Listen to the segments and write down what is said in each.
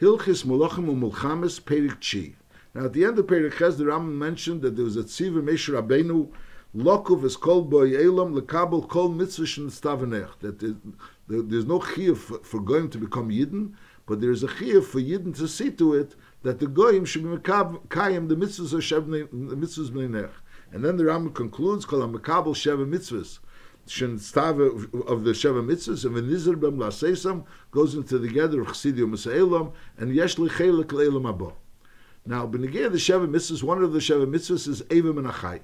Hilchis Melachim u'Mulchames Perik Chi. Now at the end of Perik Ches, the Rambam mentioned that there was a tziva Moshe Rabbeinu Lokov is called by Elam lekabel kol mitzvah shenitztav. That there's no chiyuv for goyim to become yidden, but there's a chiyuv for yidden to see to it that the goyim should be mekayim the mitzvahs of the mitzvahs b'nei. And then the Rambam concludes kol hamekabel sheva mitzvahs shenitztav of the sheva mitzvahs, and v'nizir b'm la'seisam goes into the gather of chasidim Elam and yesh li chelik le'elam haba. Now b'negei the sheva mitzvahs, one of the sheva mitzvahs is Eva Menachai.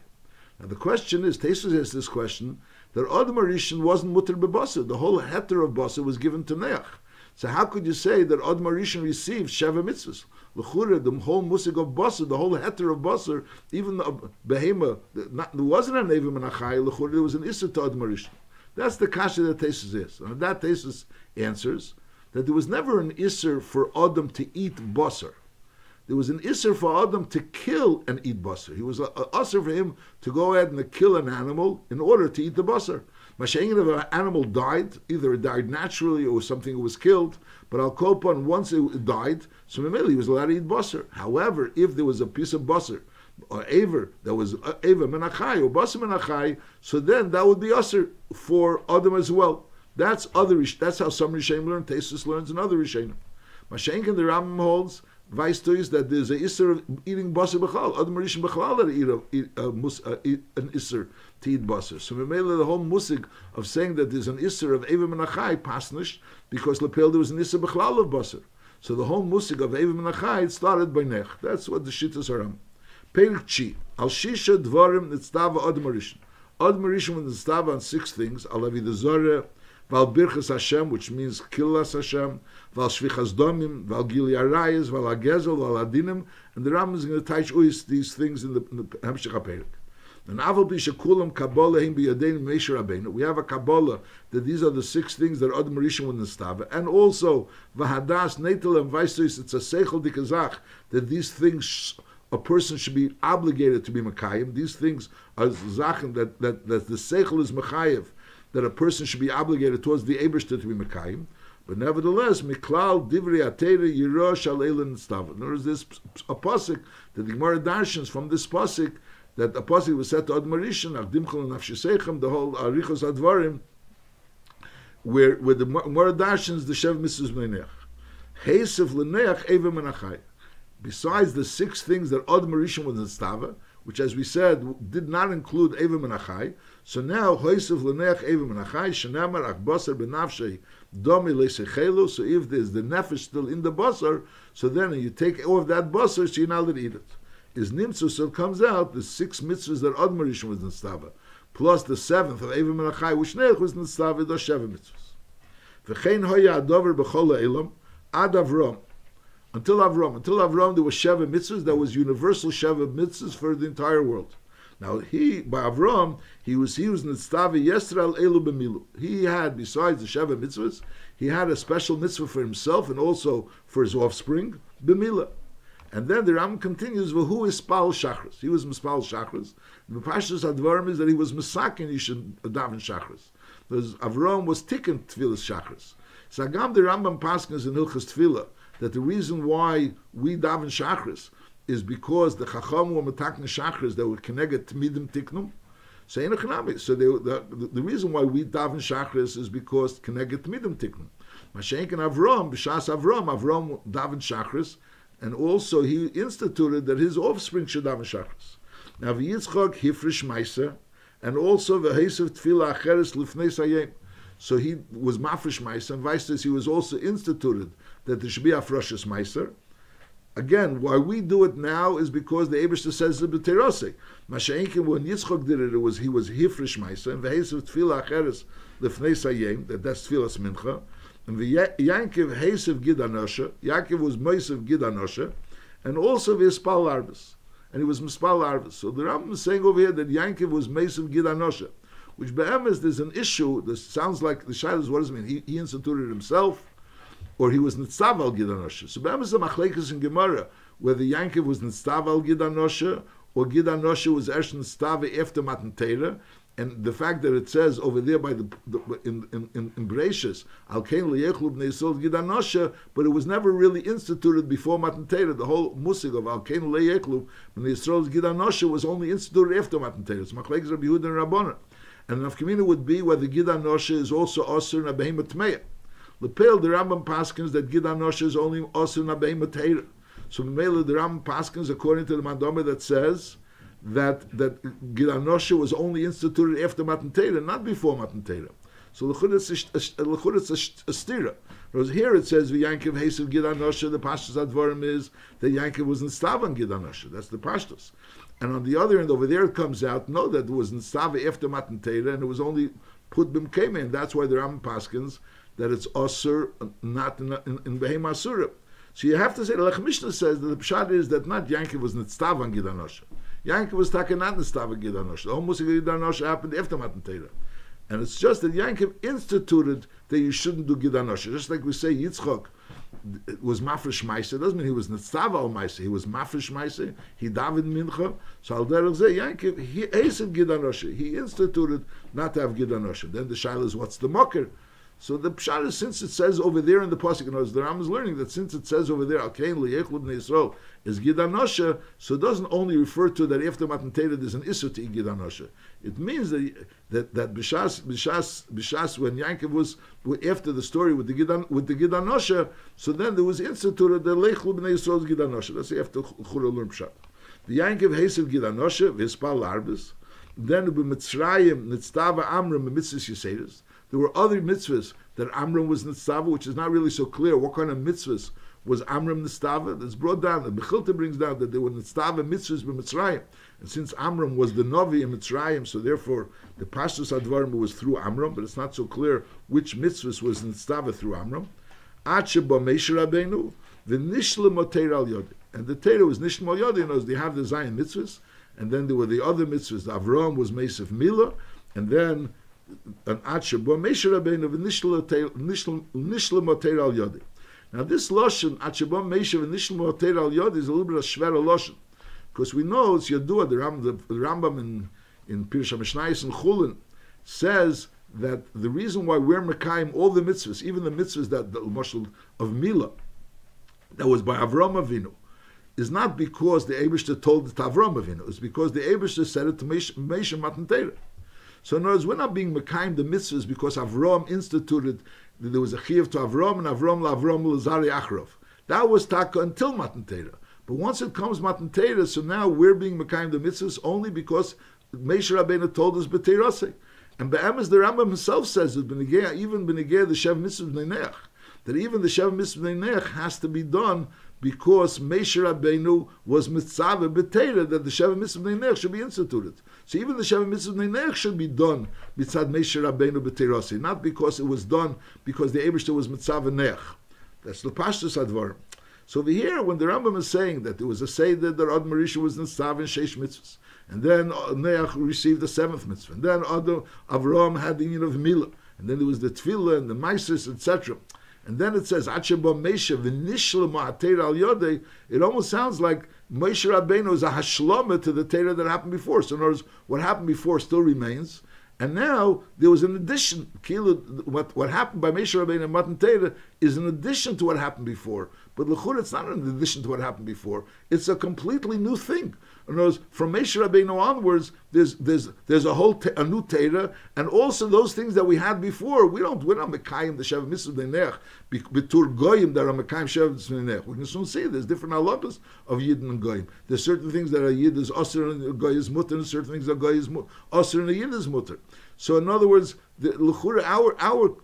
Now the question is, Tesis has this question, that Adam Arishan wasn't mutter b'basar. The whole heter of basar was given to Neach. So how could you say that Adam Arishan received Sheva mitzvahs? L'chura, the whole musig of basar, the whole heter of basar, even the behema, there wasn't an Evim and Achai, l'chura, there was an Isser to Adam Arishan. That's the kasha that Tesis is. And that Tesis answers that there was never an Isser for Adam to eat basar. There was an Isser for Adam to kill and eat basar. He was a Isser for him to go ahead and kill an animal in order to eat the basar. Mashiach, if an animal died, either it died naturally or something was killed, but Al Kolpan, once it died, so he was allowed to eat basar. However, if there was a piece of basar, or aver, that was aver menachai, or basar menachai, so then that would be Isser for Adam as well. That's how some Rishonim learn, Tesis learns, and other Rishonim. Mashiach, the Rambam holds, Vice to is that there's a Isser of eating basar b'chalal. Adam Rishon b'chalal that eat an Isser to eat basar. So the whole musig of saying that there's an Isser of Eva Menachai pasnish because Lepel there was an Isser b'chalal of basar. So the whole musig of Eva Menachai started by Nech. That's what the shittas are. Perik Chi al shisha dvarim nitztava Adam Rishon. Adam Rishon was nitztava on 6 things. Alavi the Zorah. Val birchas Hashem, which means killas Hashem, val shvichas domim, val gili arayas, val agezel, val adinim, and the Rambam is going to teach us these things in the Hamshech HaPerek. And aval b'shekulam Kabbalah him b'yadein Moshe Rabbeinu. We have a Kabbalah that these are the 6 things that Adam Rishon would nestava, and also vahadas netel and vaisois. It's a seichel dikazach that these things a person should be obligated to be mekayim. These things are zachen that the seichel is mechayev, that a person should be obligated towards the Ebershter to be Mekayim, but nevertheless, Miklal Divrei Atera Yiro Shal Eilen Stav. There is this a pasuk that the Gemara darshans from this pasuk that a pasuk was said to Adam Rishon, Ardimchol and Nafshisechem, the whole Arichos Advarim, where the Gemara darshans the Shev Mitzvahs B'nei. Heisef L'neach Eva Menachai. Besides the 6 things that Adam Rishon was in Stava, which, as we said, did not include Eva Menachai. So now, Hoisev L'neach Eva Menachai, Shenamar Ach Basar B'nafshei Domi Le'sechelu. So if there's the nefesh still in the basar, so then you take off that basar, so you're not allowed to eat it. Is Nimtzu, so it comes out, the 6 mitzvahs that Ad Marishon was in Stava, plus the 7th of Eva Menachai, which Neach was in Stava, those 7 mitzvahs. V'chein hoya adover b'chol ha'elam, ad Avram. Until Avram, there was Sheva mitzvahs, that was universal Sheva mitzvahs for the entire world. Now by Avram, he was Nitztavi Yisrael Elu B'milu. He had, besides the Sheva mitzvahs, he had a special mitzvah for himself and also for his offspring, B'mila. And then the Ram continues, who is Spal Shachris? He was Mispal Shachris. The Pashtus Advarim is that he was Misakin Yishan Daven Shachris. Because Avram was Tikkun Tfilas Shachris. So Agam the Rambam Paskins in Hilchas Tfilah, that the reason why we daven shachris is because the chacham were metakne shachris that were connected to midim tiknum. So the reason why we daven shachris is because connected to midim tiknum. Mashenk and Avram, b'shas Avram daven shachris, and also he instituted that his offspring should daven shachris. Now v'yitzchak hifrish meiser, and also v'heisav tefillah acheres lifnei sayem. So he was mafresh meiser, and vice versa, he was also instituted that there should be afroshes meiser. Again, why we do it now is because the Ebershter says the b'terose. Masha'inkim, when Yitzchok did it, he was hifresh meiser, and v'heisav tefillah acheres lifnei sayem, that's tefillas mincha, and v'yankiv heisav gid anosha, Yaakov was meisav gid anosha, and also v'espal arbus, and he was mispal arbus. So the Rambam is saying over here that Yaakov was meisav gid anosha, which be'emes there's an issue. This sounds like the shayla is, what does it mean? He instituted himself, or he was nitzav al gid anosha. So be'emes the machlekes in Gemara whether Yaakov was nitzav al gid anosha or gid anosha was erst nitzav after Matan Torah, And the fact that it says over there by in Bereshis, Al Kain Leyechlu Bnei Yisrael Gid Anosha, but it was never really instituted before Matan Torah. The whole musig of Al Kain Leyechlu Bnei Yisrael Gid Anosha was only instituted after Matan Torah. It's Machlekes Rabbi Yehuda and Rabbanan. And the nafkamina would be whether Gid Anosha is also Osir and Abehem Tmeya. Lepel the Rambam paskins that Gid Anosha is only Osir and Abehem Torah. So Mele the Rambam paskins according to the Mandama that says that Gid Anosha was only instituted after Matan Torah, not before Matan Torah. So l'chud it's a stira. Whereas here it says v'Yankiv Heisiv Gid Anosha. The pashtus advarim is that Yankiv was nistava on Gid Anosha. That's the pashtus. And on the other end over there it comes out no, that it was nistava after Matan Torah and it was only put b'mkeme, and that's why the Rambam paskins that it's osur, not in behem asura. So you have to say the Lech Mishnah says that the pshat is that not Yankiv was nistava on Gid Anosha. Yankiv was taken not nistava Gid Anosha. The whole musik Gid Anosha happened after Matan Torah. And it's just that Yankiv instituted that you shouldn't do Gid Anosha. Just like we say Yitzchak was mafresh ma'aseh. It doesn't mean he was nistava al ma'aseh. He was mafresh ma'aseh. He david mincha. So al derech zeh Yankiv he hated Gid Anosha. He instituted not to have Gid Anosha. Then the shaila is what's the mocker? So the pshat is, since it says over there in the pasuk, the Ram is learning that since it says over there, Al Kain Leyechlu Bnei Yisrael is Gid Anosha, so it doesn't only refer to that after Matan Torah there's an issur to eat Gid Anosha. It means that b'shas when Yankiv was after the story with the Gid Anosha, so then there was instituted the Leyechlu Bnei Yisrael Gid Anosha. That's after Chura learn pshat. The Yankiv Heisiv Gid Anosha v'Hispal Arbis. Then b'Mitzrayim Nitztava Amram b'Mitzvos Yiseiros. There were other mitzvahs that Amram was Nitztava, which is not really so clear. What kind of mitzvahs was Amram Nitztava? That's brought down. The Bechilta brings down that there were Nitztava mitzvahs b'Mitzrayim. And since Amram was the Novi in Mitzrayim, so therefore the Pashtus Advarim was through Amram, but it's not so clear which mitzvahs was Nitztava through Amram. Ache ba Moshe Rabbeinu, the Nishla Moteir al Yodi. And the Torah was Nishla al Yodi, knows they have the Zion mitzvahs, and then there were the other mitzvahs. The Avram was Mesef Milah, and then an Atshabah Moshe Rabbeinu v'nishla moteir al yodi. Now this lashon Atshabah Moshe v'nishla moteir al yodi is a little bit of shvera lashon, because we know it's Yadua. The Rambam in Pirush HaMishnayos and Chulin says that the reason why we're mekayim all the mitzvahs, even the mitzvahs that the mashal of Milah, that was by Avram Avinu, is not because the Eibishter told it to Avram Avinu. It's because the Eibishter said it to Moshe Matan Torah. So in other words, we're not being mekayim the mitzvahs because Avram instituted that there was a chiyuv to Avram and Avram l'Zari Achrov. That was taka until Matan Torah. But once it comes Matan Torah, so now we're being mekayim the mitzvahs only because Moshe Rabbeinu told us b'teirasei. And be'emes the Rambam himself says that even b'negei the Shev Mitzvah B'nei Neach, that even the Shev Mitzvah B'nei Neach has to be done because Moshe Rabbeinu was mitzvah b'teira that the Sheva Mitzvah B'nei Neach should be instituted. So even the Sheva Mitzvah B'nei Neach should be done mitzad Moshe Rabbeinu b'teirasi, not because it was done because the Eibishter was mitzvah Neach. That's the pashtus advarim. So over here, when the Rambam is saying that there was a seder that Ad Marisha was nitzav in sheish mitzvahs, and then Neach received the seventh mitzvah, and then Avraham had the union of Milah, and then there was the Tefillah and the Maisis, etc. And then it says, it almost sounds like Moshe Rabbeinu is a hashlama to the Torah that happened before. So in other words, what happened before still remains. And now there was an addition. What happened by Moshe Rabbeinu and Matan Torah is an addition to what happened before. But l'chur, it's not an addition to what happened before. It's a completely new thing. In other words, from Moshe Rabbeinu onwards, there's a whole a new Torah, and also those things that we had before. We're not mekayim the Sheva Mitzvah B'nei Neach b'tur goyim that are mekayim Sheva Mitzvah B'nei Neach. We can soon see there's different halachas of Yidden and goyim. There's certain things that are Yid is osir and goy is mutter, and certain things that goy is osir and a Yid is mutter. So in other words, the l'chura, our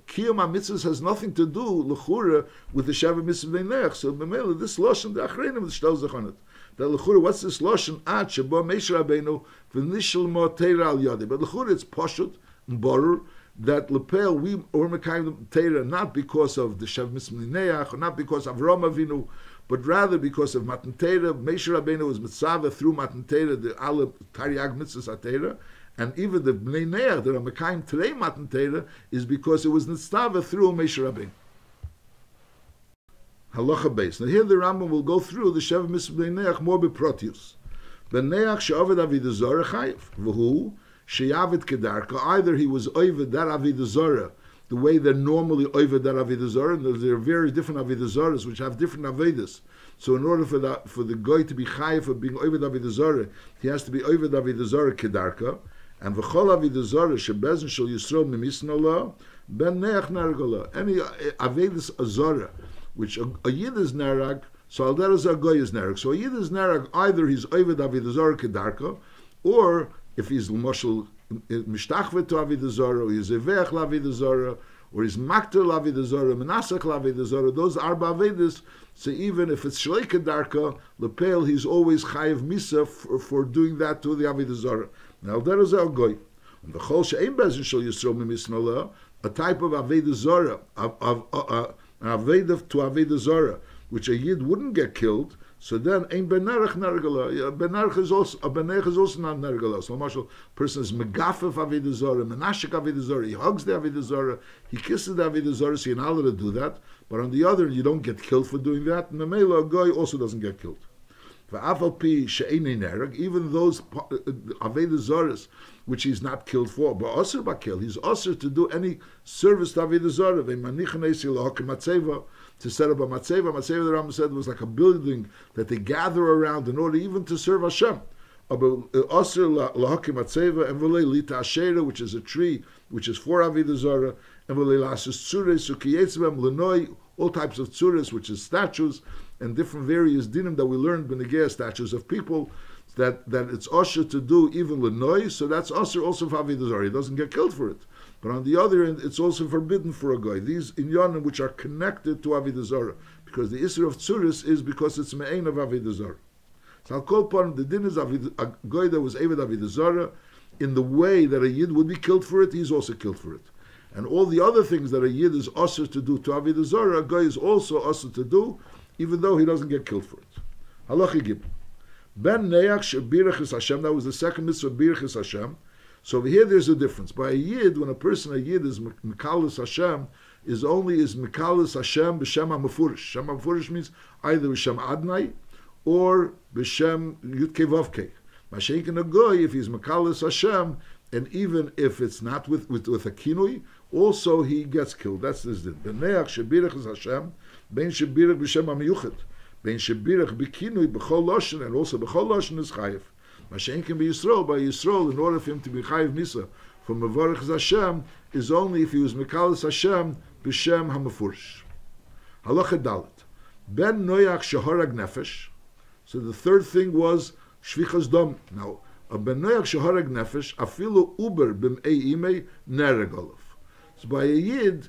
kiyum mitzvahs has nothing to do l'chura with the Sheva Mitzvah B'nei Neach. So b'meila this lashon the achreinim the shtal zechonot. That l'chura, what's this lashon? Ad sheba Moshe Rabbeinu v'nishal moteira al yadi. But l'chura, it's pashut and borur that lepel we or mekayim Torah not because of the Sheva Mitzvah B'nei Neach, or not because of Avraham Avinu, but rather because of Matan Torah. Moshe Rabbeinu was mitzvah through Matan Torah, the alle Tariag mitzvahs atera. And even the Bnei Neach that are mekayim today Matan Torah is because it was nitztava through Moshe Rabbeinu. Halacha base. Now here the Rambam will go through the Sheva Mitzvah Bnei Neach more beprotius. Bnei Neach she'aved avodah zarah chayiv. V'hu sheyavid kedarka, either he was oived that avodah zarah, the way they're normally oived that avodah zarah, and there are various different avodah zarahs which have different avodas. So in order for the guy to be chayiv for being oived avodah zarah, he has to be oived avodah zarah kedarka, and v'chol avodah zarah shebezin shel Yisrael mimisn Allah ben neach nargala. Any avodas zarah which a yid is narag, so al derez a goy is narag. So a yid is narag, either he's oived avodah zarah kedarka, or if he's l'moshel mishtachvet to avodah zarah, or he's evech l'avodah zarah, or he's makter l'avodah zarah, menasach l'avodah zarah, those arba avodas. So even if it's shlei kedarka lepel, he's always chayiv misa for doing that to the avodah zarah. Now there is a goy. And the chol she'ein bezin shel Yisrael mimisn Allah, a type of avodah zarah, an avodah to avodah zarah, which a yid wouldn't get killed. So then, ein benarach nargala. Benarach is also not nargala. So, marshal person is megafef avodah zarah, menashik avodah zarah. He hugs the avodah zarah, he kisses the avodah zarah. So you're not allowed to do that. But on the other, you don't get killed for doing that. And the mela guy also doesn't get killed. Even those avodah zarahs which he's not killed for, but also bakil, he's also to do any service to avodah zarah. To set up a matzeva. Matzeva, the Rambam said, was like a building that they gather around in order even to serve Hashem. Which is a tree which is for avodah zarah, and all types of tzuras, which is statues, and different various dinim that we learned benegea statues of people that it's osher to do even lenoi, so that's osher also for avodah zarah. He doesn't get killed for it. But on the other end, it's also forbidden for a guy. These inyanim which are connected to avodah zarah, because the issue of tzuris is because it's me'ein of avodah zarah. So I'll call upon the din is a guy that was avodah avodah zarah in the way that a yid would be killed for it. He's also killed for it, and all the other things that a yid is osher to do to avodah zarah, a guy is also osher to do, even though he doesn't get killed for it. Halacha gib ben neach shebirachis Hashem. That was the second mitzvah, birachis Hashem. So over here there's a difference. By a yid, when a yid is mekalis Hashem, is mekalis Hashem b'shem ha'mefurish. Shem ha'mefurish means either b'shem Adnai or b'shem Yudkei Vavkei. Mashenkin a goy, if he's mekalis Hashem, and even if it's not with a kinui, also he gets killed. That's this din. B'neach shebirach is Hashem, ben shebirach b'shem ha'miyuchet, ben shebirach b'kinui b'chol loshen, and also b'chol loshen is chayiv. Mashen can be Yisrael. By Yisrael, in order for him to be chayiv misa from Mevarech Hashem, is only if he was mekalis Hashem b'shem hamafurish. Halacha dalet ben noyach sheharag nefesh. So the third thing was shvichas dom. Now a ben noyach sheharag nefesh afilu uber b'mei imei nereg olav. So by a yid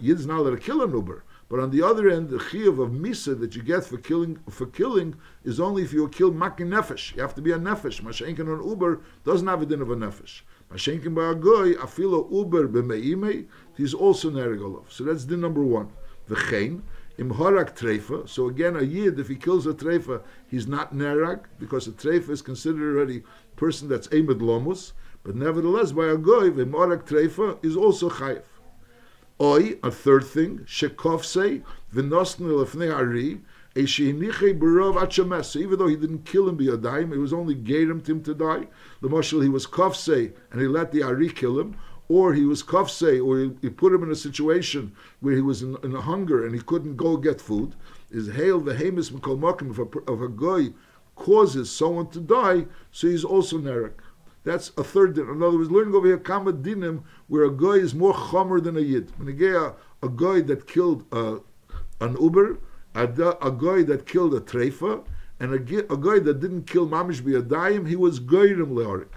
is not allowed to kill an uber. But on the other end, the chiyuv of misa that you get for killing is only if you kill makin nefesh. You have to be a nefesh. Mashenkin on uber doesn't have a din of a nefesh. Mashenkin by a goy afilo uber b'meimei, he's also nerigolov. So that's din number one. V'chein im harak treifa. So again, a yid, if he kills a treifa, he's not nerag, because a treifa is considered already a person that's aimed lomus. But nevertheless, by a goy, im harak treifa is also chayiv. Oi, a third thing, shekofsei v'nosn lefnei ari, eishiniche berov achames. So even though he didn't kill him biyadayim, it was only geirim him to die. The marshal, he was kofsei and he let the ari kill him, or he was kofsei, or he put him in a situation where he was in a hunger and he couldn't go get food. Is hail v'hemis m'kol makim, if a guy causes someone to die, so he's also nerek. That's a third din. In other words, learning over here kama dinim where a guy is more chomer than a yid. When a guy that killed an uber, a guy that killed a treifa, and a guy that didn't kill mamish biyadayim, he was goyrim lehorik.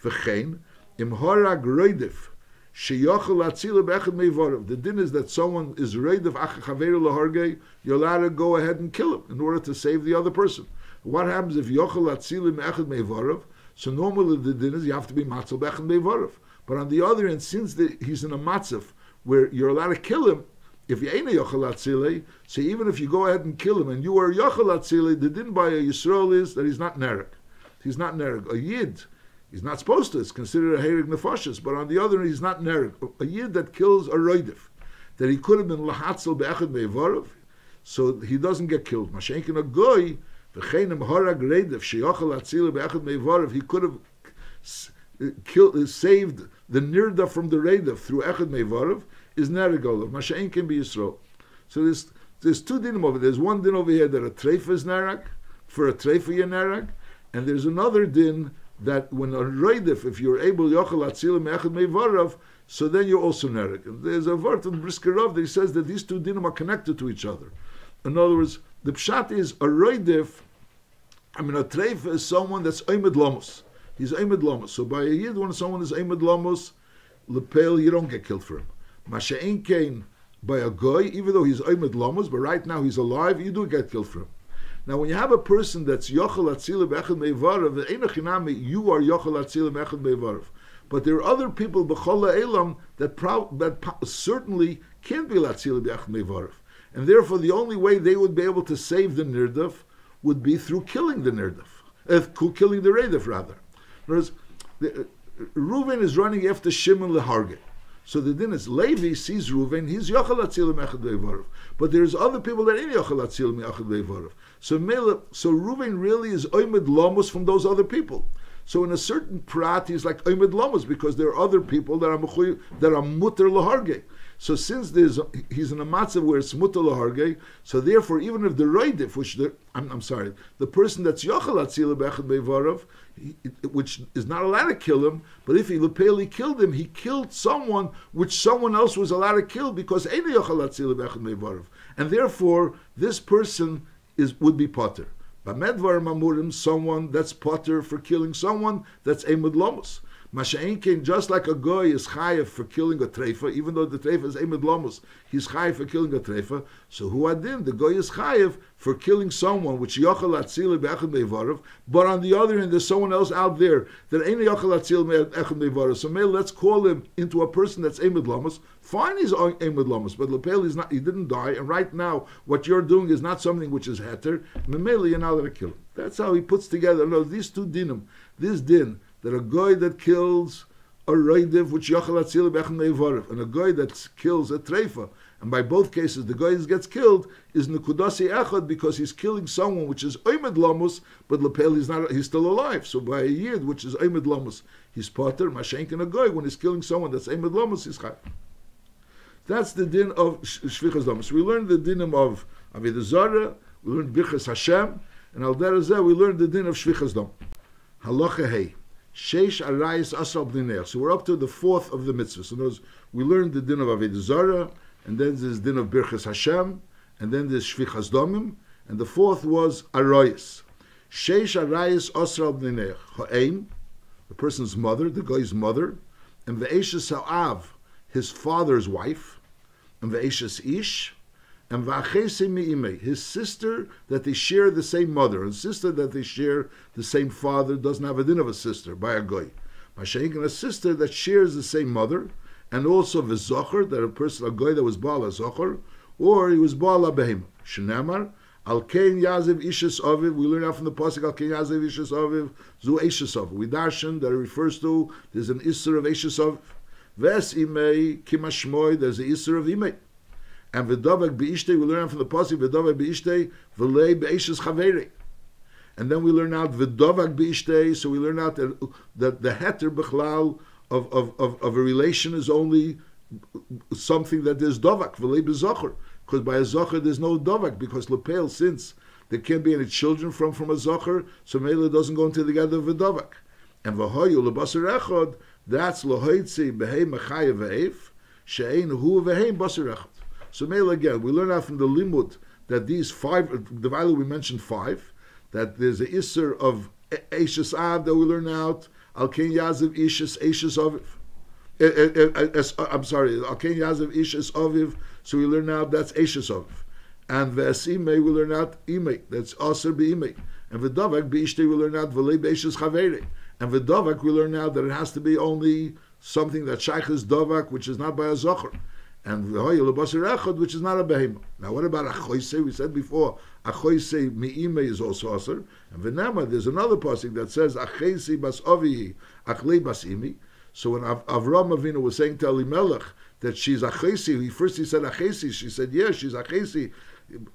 V'chein im harag roidif sheyochel atzila be'echad meivorav. The din is that someone is roidif achachaveru lehargei, you're allowed to go ahead and kill him in order to save the other person. What happens if yochel atzila be'echad meivorav? So normally the din is you have to be matzel b'echad meivorav. But on the other end, since he's in a matzav where you're allowed to kill him, if you ain't a yochel atzilei, so even if you go ahead and kill him and you are a yochel atzilei, the din by a Yisrael is that he's not nerek. He's not nerek. A yid, he's not supposed to. It's considered a herig nefashis. But on the other hand, he's not nerek. A yid that kills a roidif, that he could have been lahatzel be'echad meivorav, so he doesn't get killed. Mashenkin a goy, v'cheinem harag reidif sheyochel atzilei be'echad meivorav, he could have saved the nirda from the reidaf through echad meivarav is nerigolav. Masha'in can be Yisrael. So there's two dinim over there. There's one din over here that a treifa is nerag, for a treifa you're nerag, and there's another din that when a reidaf, if you're able yochel atzilim echad meivarav, so then you're also nerag. And there's a word in Briskerov that he says that these two dinim are connected to each other. In other words, the pshat is a reidaf. A treifa is someone that's oimed lamos. He's oimed lamos. So by a yid, when someone is oimed lamos, lepel, you don't get killed for him. Masha'in kain by a goy, even though he's oimed lamos, but right now he's alive, you do get killed for him. Now, when you have a person that's yochel atzilim echad meivarav, einachinami, you are yochel atzilim echad meivarav. But there are other people b'chol ha'elam that certainly can't be atzilim echad meivarav, and therefore the only way they would be able to save the nirdaf would be through killing the nirdaf, killing the reidaf rather. In other words, Reuven is running after Shimon leharge. So the din is Levi sees Reuven, he's yochel atzilim echad meivarav. But there's other people that ain't yochel atzilim echad meivarav. So Reuven really is oimed lamos from those other people. So in a certain prat, he's like oimed lamos because there are other people that are mutter leharge. So since he's in a matzav where it's mutter leharge, so therefore even if the reidif, the person that's yochel atzilim echad meivarav, which is not allowed to kill him, but if he lepeli killed him, he killed someone which someone else was allowed to kill because ein yochel atzilim echad meivarav, and therefore this person would be potter. Bamedvar mamurim, someone that's potter for killing someone that's emed lomos. Masha'inkin, just like a goy is chayiv for killing a treifa, even though the treifa is emed lomos, he's chayiv for killing a treifa. So who adin? The goy is chayiv for killing someone which yochel atzili be'echad meivarav. But on the other hand, there's someone else out there that ain't yochel atzili be'echad meivarav. So maybe let's call him into a person that's emed lomos. Fine, he's emed lomos, but lepel is not. He didn't die, and right now what you're doing is not something which is heter. Memeli, you're not allowed to kill him. That's how he puts together. No, these two dinim. This din, that a guy that kills a reidiv which yachal atzil b'echad meivarav, and a guy that kills a treifa, and by both cases the guy that gets killed is nekudasi echad because he's killing someone which is oimed lamus, but lepel he's still alive. So by a yid which is oimed lamus, he's potter. Mashenk and a guy when he's killing someone that's oimed lamus, he's chayv. That's the din of shvichas lamus. We learned the din of avodah zarah, we learned birchas Hashem, and al derazeh we learned the din of shvichas lamus. Halacha hey. Sheish arayis asal b'nei. So we're up to the fourth of the mitzvahs. So those we learned the din of avodah zarah, and then there's din of birchas Hashem, and then there's shvichas damim, and the fourth was arayis. Sheish arayis asal b'nei. Ha'im, the person's mother, the guy's mother, and ve'eshes ha'av, his father's wife, and ve'eshes ish, and va'achese mi'imei, his sister that they share the same mother, and sister that they share the same father doesn't have a din of a sister by a goy. Mashenk, and a sister that shares the same mother, and also v'zocher, that a goy that was baal zocher, or he was baal behema. Shenamar al kein yazev ishes aviv. We learn out from the pasuk al kein yazev ishes aviv zu eshes aviv. We darshan that it refers to there's an isser of eshes aviv. Ves imei kimashmoy. There's an isser of imei. And v'davak be'ishtei, we learn out from the pasuk v'davak be'ishtei v'lei be'eshes chaveri. And then we learn out v'davak be'ishtei, so we learn out that the heter b'chlal of a relation is only something that there's davak v'lei be'zocher, because by a zocher there's no davak, because lepel, since there can't be any children from a zocher, so mele doesn't go into together v'davak. And v'hoyu lebasar echad, that's lohoitzi b'hei mechayev v'eif she'ein hu v'hei basar echad. So mele again, we learn out from the limud that these five, the value we mentioned five, that there's a isser of Eishes Av that we learn out, Al Ken Yaziv Ishes Eishes Aviv. I'm sorry, Al Ken Yaziv Ishes Aviv, so we learn out that's Eishes Aviv. And V'Esimei we learn out Imei, that's Aser B'Imei. And V'Davak B'Ishtei we learn out V'Lei B'Eishes Chaveri. And V'Davak we learn out that it has to be only something that Shaykh is Davak, which is not by a Zocher. And v'hoyu lebasar echad, which is not a behema. Now, what about achoise? We said before, achoise mi'ime is also aser. And v'nama, there's another pasuk that says achoise bas avihi, achlei bas imi. So when Avram Avinu was saying to Elimelech that she's achoise, he said achoise. She said, yes, she's achoise.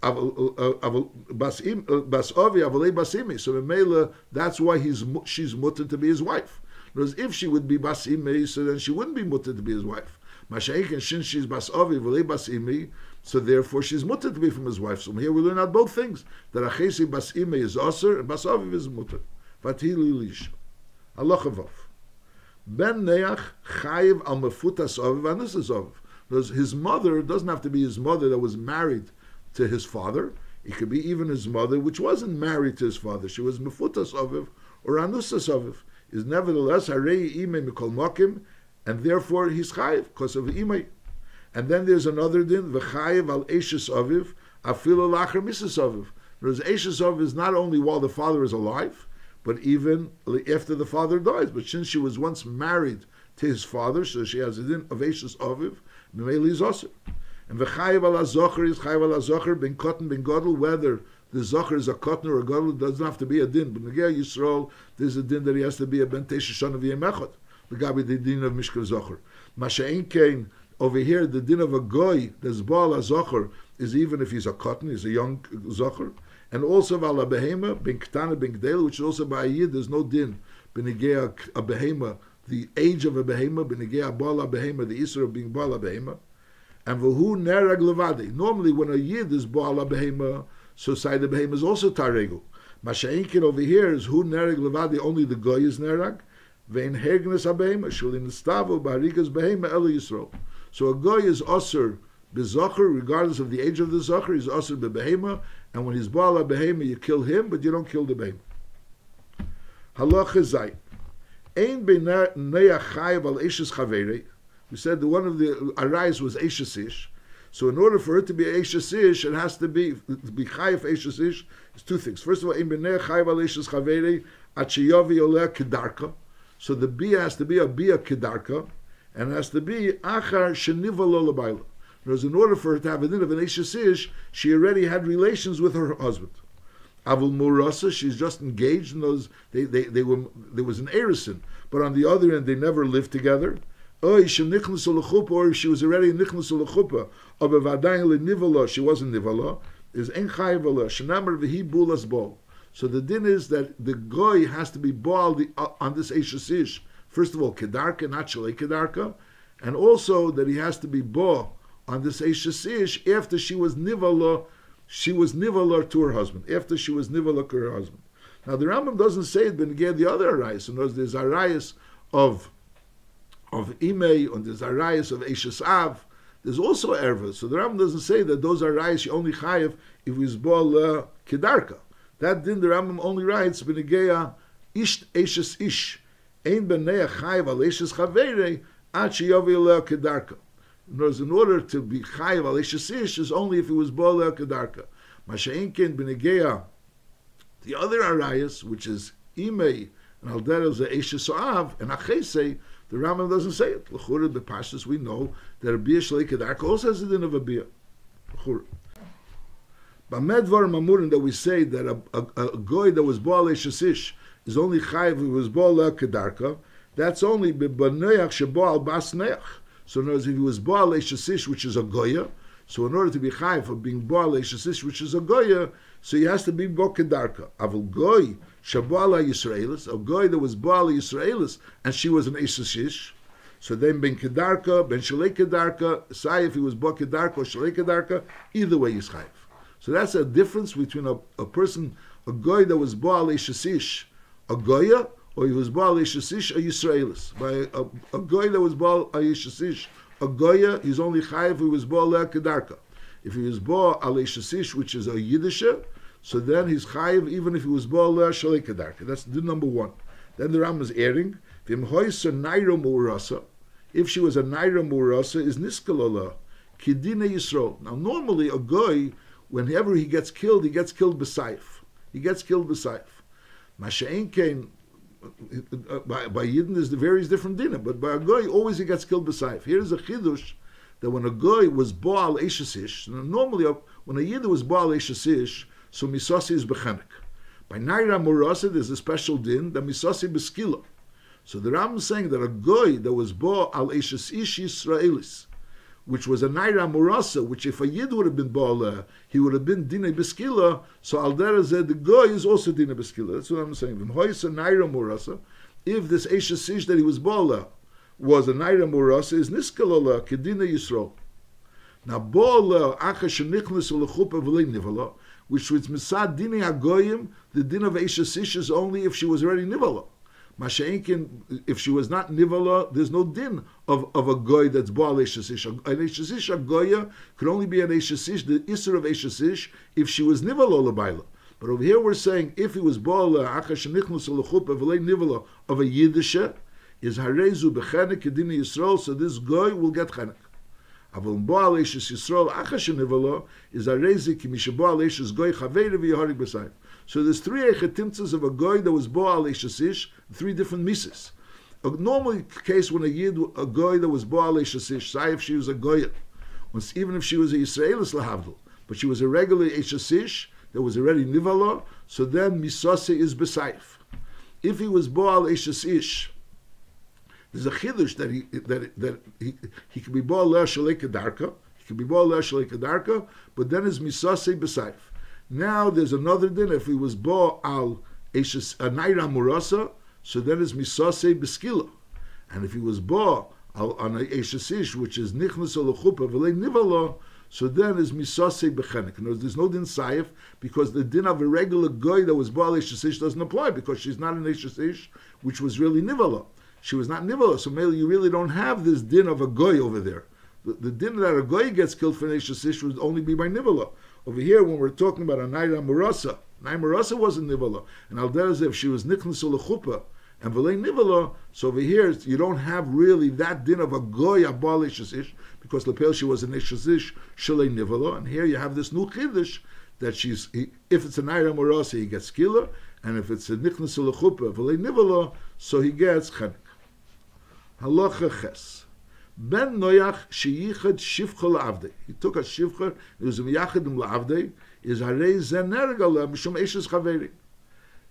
Bas avi, avalei bas imi. So in Mela, that's why she's mutter to be his wife. Whereas if she would be bas imei, so then she wouldn't be mutter to be his wife. Masha'ik, since she's bas avi v'lei bas imei, so therefore she's mutter to be from his wife. So here we learn out both things, that achesi bas imei is aser and bas avi is mutter. Vatili lish. Allah chavav. Ben neach chayiv al mefutas aviv anusas aviv. Because his mother doesn't have to be his mother that was married to his father. It could be even his mother, which wasn't married to his father. She was mefutas aviv or anusas aviv. Is nevertheless harei imei mikol makim, and therefore he's chayiv because of imei. And then there's another din, v'chayiv al eishes aviv afilu lacher misas aviv. Because eishes aviv is not only while the father is alive, but even after the father dies. But since she was once married to his father, so she has a din of eishes aviv, Memeli is also. And v'chayiv ala zocher is chayiv ala zocher ben cotton ben gadol, whether the zocher is a cotton or a gadol, doesn't have to be a din. But Negea Yisrael, there's a din that he has to be a ben tesha shana v'yemechot. The gabi the din of mishkav zocher. Masha'in kain, over here, the din of a goy, that's baal a zocher, is even if he's a cotton, he's a young zocher. And also vala behema ben ktana ben gdel, which is also by a yid, there's no din. Benegea a behema, the age of a behema, benegea bala behema, the isra of being bala behema, and v'hu nerag levadi. Normally, when a yid is bala behema, so side the behema is also taregu. Masha'inkin over here is hu nerag levadi. Only the goy is nerag. Vein hergnes a behema shulin stavo barikas behema el yisrael. So a goy is osir bezocher, regardless of the age of the zocher. He's osir bebehema, and when he's bala behema, you kill him, but you don't kill the behema. Halacha zay. Ein beneach chayiv al eishes chaverei. We said that one of the arayos was eishes ish. So in order for it to be eishes ish, it has to be chayiv eishes ish. It's two things. First of all, ein beneach chayiv al eishes chaverei at sheyavi oleh kedarka. So the bia has to be a bia kedarka, and it has to be achar sheniva lo lebayla. Because in order for her to have a din of an eishes ish, she already had relations with her husband. Avul Murasa, she's just engaged in those. They were, there was an erison, but on the other end, they never lived together. Or she was already nichnas l'chuppah. Or bevadayin l'nivala, she wasn't nivala. Is en chayivala shenamer v'hi bulas bol. So the din is that the goy has to be bald on this eishes ish. First of all, kedarka, not shalei kedarka, and also that he has to be bald on this eishes ish after she was nivala. She was nivala to her husband, after she was nivala to her husband. Now the Rambam doesn't say it, but again the other arayos, and there's arayos of imei, and there's arayos of eishes av. There's also erva. So the Rambam doesn't say that those arayos you only chayev if he's bol kedarka. That din the Rambam only writes b'negeya ish eishes ish ein b'neya chayev al eishes chaverei ad sheyavi kedarka. In order to be chayiv al eishes ish is only if he was bol kedarka. Masha'inkin b'negeya the other arayos, which is imei and al derez eishes av and achesei, the Rambam doesn't say it. L'chura b'pashtus we know that a bia shalei kedarka also has a din of a bia. L'chura. B'medvar mamurim that we say that a goy that was bol eishes ish is only chayiv if he was bol kedarka. That's only b'banoyach shebo al bas neach. So in other words, if he was Baal Eishesish, which is a Goya, so in order to be Chayiv for being Baal Eishesish, which is a Goya, so he has to be Bo Kedarka. Avul Goy, Shabala Yisraelis, a Goy that was Baal Yisraelis, and she was an Eishesish. So then Ben Kedarka, Ben Shalei Kedarka, say if he was Bo Kedarka or Shalei Kedarka, either way he's Chayiv. So that's a difference between a person, a Goy that was Baal Eishesish, a Goya, or he was Baal Eishesish, a Yisraelis. By a Goy that was Baal Eishesish, a Goya, he's only Chayiv if he was Baal Kedarka. If he was Baal Eishesish, which is a Yiddisher, so then he's Chayiv even if he was Baal Shalei Kedarka. That's the number one. Then the Ram is adding, if she was a Naira Murasa, is Niskalola, Kidina Yisrael. Now normally a Goy, whenever he gets killed B'Saif. He gets killed B'Saif. Masha'en came, by Yidden there's the various different dinner, but by a goy always he gets killed b'saif. Here's a chidush that when a goy was Baal Eishesish, normally when a Yidden was Baal Eishesish, so misasi is bechenek. By Naira Murasa there's a special din that misasi beskila. So the Ram is saying that a goy that was Baal Eishesish Yisraelis, which was a Naira Murasa, which if a Yid would have been Baal, he would have been Dina Beskila, so Al Derazeh, the Goy is also Dina Beskila. That's what I'm saying. V'mhoysa Naira Murasa, if this Eishes Ish that he was Bala was a Naira Murasa, is Niskalala Kedina Yisrael. Now Bala Acha Shenichnas Ulachupa V'lei Nivala, which was Misad Dini Agoyim, the din of Eishes Ish is only if she was already Nivala. Masha'inkin, if she was not Nivala, there's no din of a goy that's Baal Eishes Ish. An Eishes Ish, a goya, could only be an Eishes Ish, the Isser of Eishes Ish, if she was Nivala L'bayla. But over here we're saying, if he was Baal Acha Shenichnas Ulachupa V'lei Nivala of a Yiddisha, is Harezu B'chenek Kedina Yisrael, so this goy will get chenek. Avol Baal Eishes Yisrael Acha Shenivala is Harezi Ki Mishabaal Eishes Goy Chaveri V'Yaharik B'Sayif. So there's three echetimtzas of a goy that was Baal Eishes Ish, three different mises. A normal case when a goy that was Baal Eishes Ish, say if she was a goya, even if she was a Yisraelis lahavdil, but she was a regular Eishes Ish that was already nivala, so then misase is besayif. If he was Baal Eishes Ish, there's a chiddush that he could be Baal Le'er Shalei Kedarka, he could be Baal Le'er Shalei Kedarka, but then is misase besayif. Now there's another din. If he was Baal al Eishes a Naira Murasa, so then is misase beskila. And if he was Baal al on a Eishes Ish, which is nichnas olachupa v'lei nivala, so then is misase bechenek. There's no din sayif because the din of a regular goy that was Baal Eishes Ish doesn't apply because she's not an Eishes Ish, which was really nivala. She was not nivala, so maybe you really don't have this din of a goy over there. The din that a goy gets killed for an Eishes Ish would only be by nivala. Over here, when we're talking about a Naira Murasa, Naira Murasa wasn't nivala, and al derez if she was nichnas ulachupa and v'lei nivala, so over here you don't have really that din of a goy a Baal Eishes Ish because lapel she was an Eishes Ish shalei nivala, and here you have this new chiddush that if it's a Naira Murasa he gets skila, and if it's a nichnas ulachupa v'lei nivala, so he gets chenek. Halacha ches. Ben Noach sheyichad shivcha la'avdei. He took a shivcha, it was a miyachadim la'avdei, is harei zenergala mishum eishes chaveri.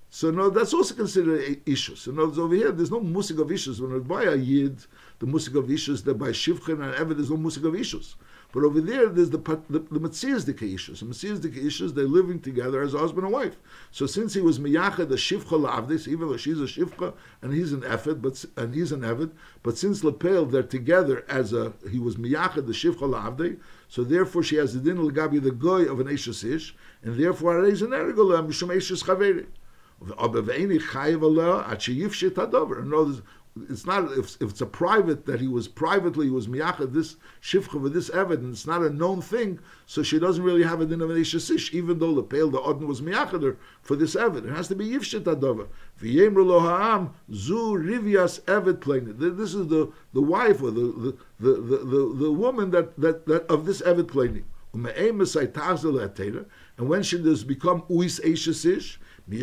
So no, that's also considered issues. In other words, over here, there's no musig of issues. When we buy a yid, the musig of issues, that by shivcha and ever, there's no musig of issues. But over there, there's the Metzias Dike issues. The Metzias Dike issues, they're living together as a husband and wife. So since he was miyachad, a shivcha la'avdei, even though she's a shivcha and he's an efed, and he's an eved, but since lepel they're together as he was miyachad, the shivcha la'avdei, so therefore she has the din l'gabi the goy of an eishes ish, and therefore areis an ergola mishum eishes chaveri. In other words, it's not if it's a private that he was miyachad this shivcha with this evidence. It's not a known thing, so she doesn't really have a din of an eishes ish, even though the odin was miyachad her for this evidence. It has to be yivshet adover. V'yemru lo ha'am zu rivias eved plain. This is the wife or the woman that of this eved plain. And when she does become uis eishes ish, so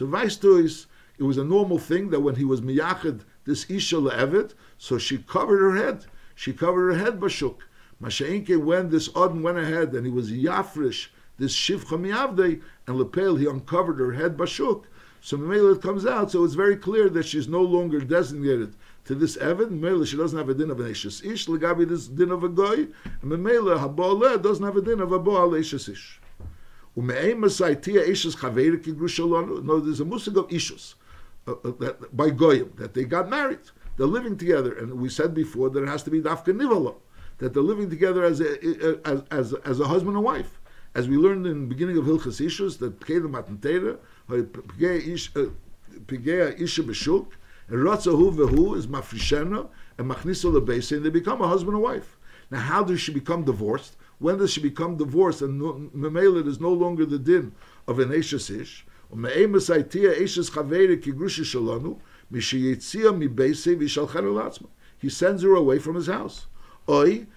Vaistois, it was a normal thing that when he was miyachid this isha le'evet, so she covered her head. She covered her head bashuk. Masha'inke, when this odin went ahead and he was yafrish this shivcha miyavdei and lepel, he uncovered her head bashuk. So Memela it comes out, so it's very clear that she's no longer designated to this evet. Memela she doesn't have a din of an eishes ish legabi this din of a goy, and Memela habaleh doesn't have a din of a baal eishes ish. No, there's a musig of ishus by goyim that they got married. They're living together, and we said before that it has to be dafka nivala, that they're living together as a husband and wife, as we learned in the beginning of Hilchas Ishus that pgei matentera pgei isha b'shuk and ratzahu v'hu is mafrishena and machniso lebeisa, and they become a husband and wife. Now, how does she become divorced? When does she become divorced? And Memela is no longer the din of an eishes ish. He sends her away from his house. By a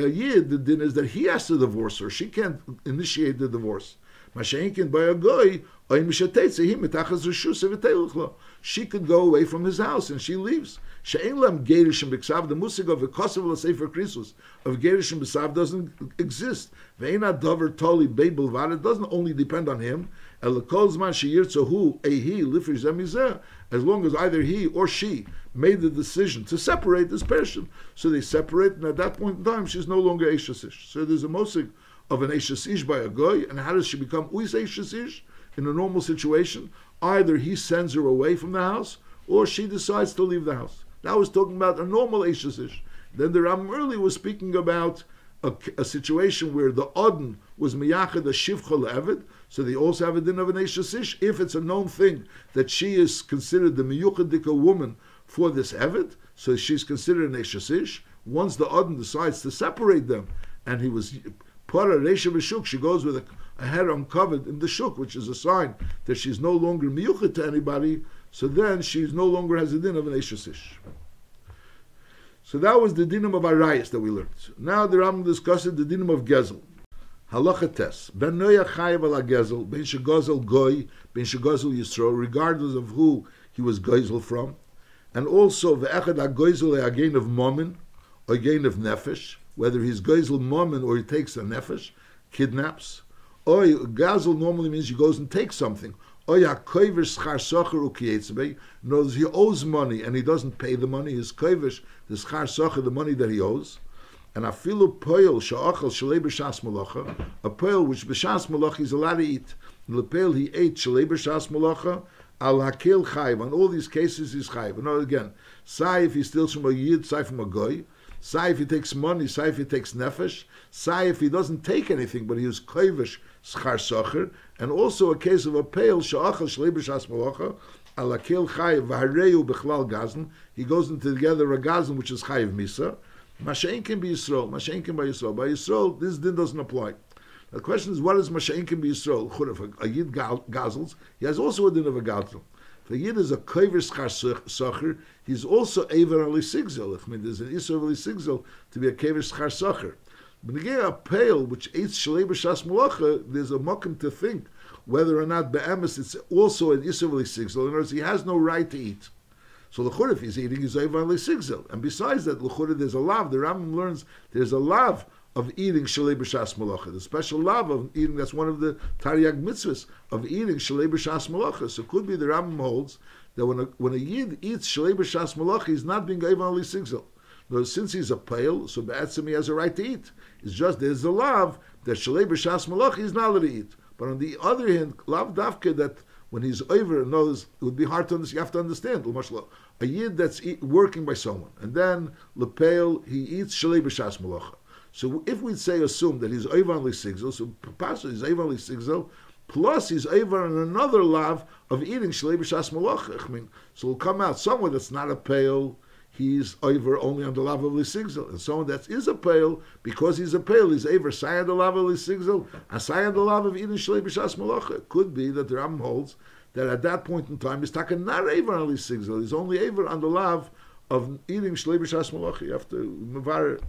yid, the din is that he has to divorce her. She can't initiate the divorce. Masha'inkin by a goy, she could go away from his house and she leaves. The musig of a kosev l'sefer krisus of gerishim b'sav doesn't exist. It doesn't only depend on him. As long as either he or she made the decision to separate this person, so they separate, and at that point in time she's no longer eishes ish. So there's a musig of an eishes ish by a goy, and how does she become uis eishes ish? in a normal situation, either he sends her away from the house, or she decides to leave the house. That was talking about a normal Eishes Ish. Then the Ram earlier was speaking about a situation where the Odin was miyachad a shivcha le'eved, so they also have a din of an Eishes Ish. If it's a known thing that she is considered the miyuchadika woman for this eved, so she's considered an Eishes Ish. Once the Odin decides to separate them, and he was para reisha b'shuk, she goes with a head uncovered in the shuk, which is a sign that she's no longer miyuchad to anybody. So then she no longer has a din of an Eishes Ish. So that was the dinim of Arayas that we learned. Now the Rambam discusses the dinim of Gezel. Halacha tes. Ben noya chayev ala Gezel, ben shegozel goy, ben shegozel Yisro, regardless of who he was gozel from. And also, ve'echad ha-gozel a gain of momin, or a gain of nefesh, whether he's gozel momin or he takes a nefesh, kidnaps. Or gazel normally means he goes and takes something. Knows he owes money and he doesn't pay the money. His kovish, the schar socher, the money that he owes. And afilu poil she'achal shalei b'shas malacha, a poil which b'shas malacha he's allowed to eat. The poil he ate shalei b'shas malacha al hakil chayv. On all these cases he's chayv. And again, say if he steals from a yid, say from a goy. Say if he takes money, say if he takes nefesh. Say if he doesn't take anything, but he is kovish schar socher. And also a case of a pale she'achal shalei b'shas malacha al hakil chayv v'hareu b'chlal gazan. He goes into together a gazan which is chayv misa. Masha'in can be Yisrael. Masha'in can by Yisrael. By Yisrael, this din doesn't apply. The question is, what is Masha'in can be Yisrael? If a Yid gazels, he has also a din of a gazel. If a Yid is a kover schar socher, he's also Eiver Ali Sigzel. I mean, there's an Isra Ali Sigzel to be a kover schar socher. But again, a pale which eats Shalei B'Shas Malacha, there's a mokum to think whether or not Be'emes it's also an Isra Ali Sigzel. In other words, he has no right to eat. So l'chura, if he's eating, he's over on sigzel. And besides that, l'chura, there's a lav. The Rambam learns there's a lav of eating shalei b'shas malacha. The special lav of eating, that's one of the Taryag mitzvahs of eating shalei b'shas malacha. So it could be the Rambam holds that when a yid eats shalei b'shas malacha, he's not being over on sigzel. No, since he's a pale, so be'etzim he has a right to eat. It's just there's a lav that shalei b'shas malacha he's not allowed to eat. But on the other hand, lav davke that when he's over and knows, it would be hard to understand. You have to understand. A yid that's working by someone, and then lepel he eats shalei b'shas malacha. So if we assume that he's over on sigzel, so pasa he's over on sigzel, plus he's over on another lav of eating shalei b'shas malacha. I mean, so it'll come out someone that's not a pale, he's over only on the lav of sigzel, and someone that is a pale, because he's a pale, he's over sayan the lav of sigzel, and sayan the lav of eating shalei b'shas malacha. It could be that the Rambam holds that at that point in time he's taken not over on sigzel, he's only over on the lav of eating shalei b'shas malacha. You have to mevar